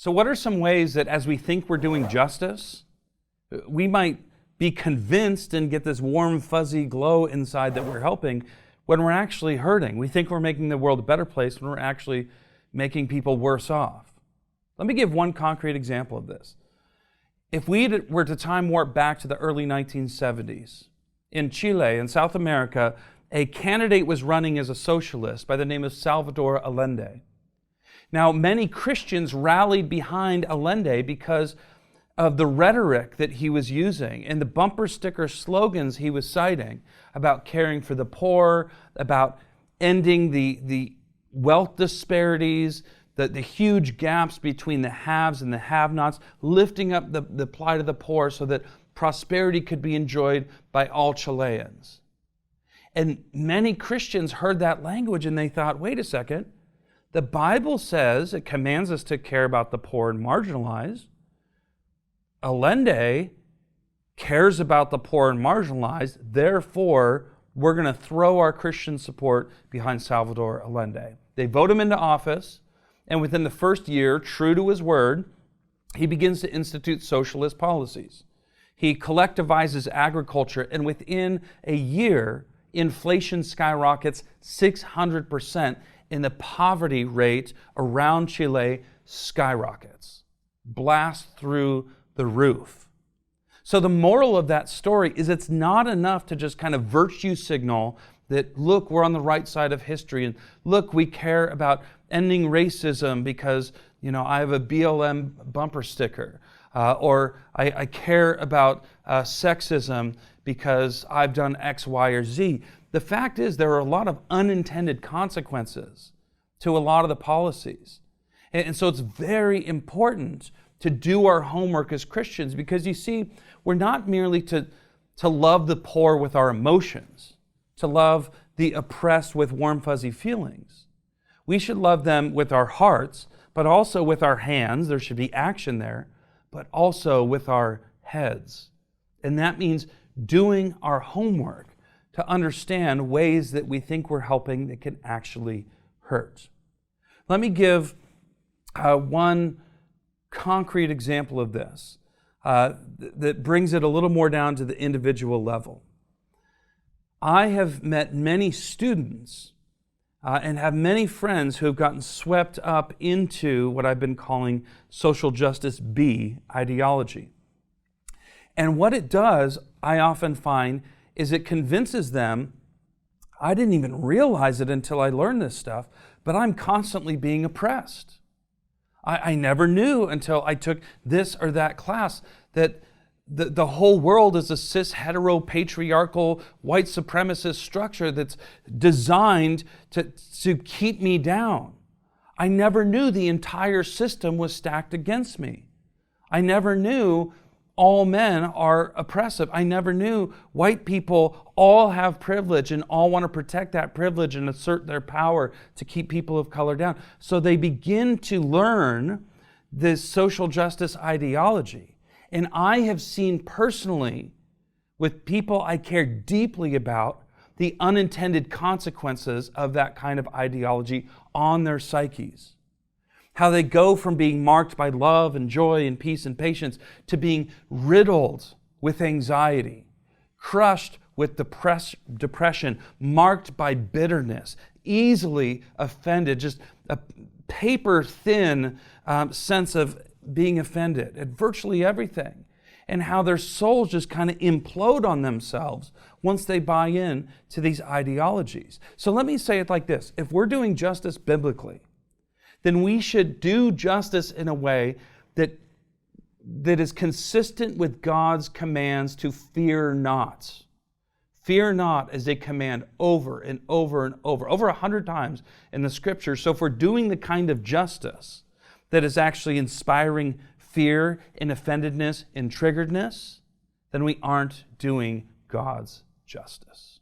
So what are some ways that as we think we're doing justice, we might be convinced and get this warm, fuzzy glow inside that we're helping when we're actually hurting? We think we're making the world a better place when we're actually making people worse off. Let me give one concrete example of this. If we were to time warp back to the early 1970s, in Chile, in South America, a candidate was running as a socialist by the name of Salvador Allende. Now, many Christians rallied behind Allende because of the rhetoric that he was using and the bumper sticker slogans he was citing about caring for the poor, about ending the wealth disparities, the huge gaps between the haves and the have-nots, lifting up the plight of the poor so that prosperity could be enjoyed by all Chileans. And many Christians heard that language and they thought, wait a second, the Bible says it commands us to care about the poor and marginalized. Allende cares about the poor and marginalized, therefore we're going to throw our Christian support behind Salvador Allende. They vote him into office, and within the first year, true to his word, he begins to institute socialist policies. He collectivizes agriculture, and within a year, inflation skyrockets 600%, and the poverty rate around Chile skyrockets, blasts through the roof. So the moral of that story is it's not enough to just kind of virtue signal that, look, we're on the right side of history, and look, we care about ending racism because, I have a BLM bumper sticker, or I care about sexism because I've done X, Y, or Z. The fact is there are a lot of unintended consequences to a lot of the policies. And so it's very important to do our homework as Christians, because you see, we're not merely to love the poor with our emotions, to love the oppressed with warm, fuzzy feelings. We should love them with our hearts, but also with our hands. There should be action there, but also with our heads. And that means doing our homework to understand ways that we think we're helping that can actually hurt. Let me give one concrete example of this that brings it a little more down to the individual level. I have met many students and have many friends who have gotten swept up into what I've been calling social justice B ideology. And what it does, I often find, is it convinces them, I didn't even realize it until I learned this stuff, but I'm constantly being oppressed. I never knew until I took this or that class that the whole world is a cis, hetero, patriarchal, white supremacist structure that's designed to keep me down. I never knew the entire system was stacked against me. I never knew all men are oppressive. I never knew white people all have privilege and all want to protect that privilege and assert their power to keep people of color down. So they begin to learn this social justice ideology. And I have seen personally with people I care deeply about the unintended consequences of that kind of ideology on their psyches. How they go from being marked by love and joy and peace and patience to being riddled with anxiety, crushed with depression, marked by bitterness, easily offended, just a paper-thin sense of being offended at virtually everything, and how their souls just kind of implode on themselves once they buy in to these ideologies. So let me say it like this. If we're doing justice biblically, then we should do justice in a way that is consistent with God's commands to fear not. Fear not is a command over and over and over 100 times in the Scripture. So if we're doing the kind of justice that is actually inspiring fear and offendedness and triggeredness, then we aren't doing God's justice.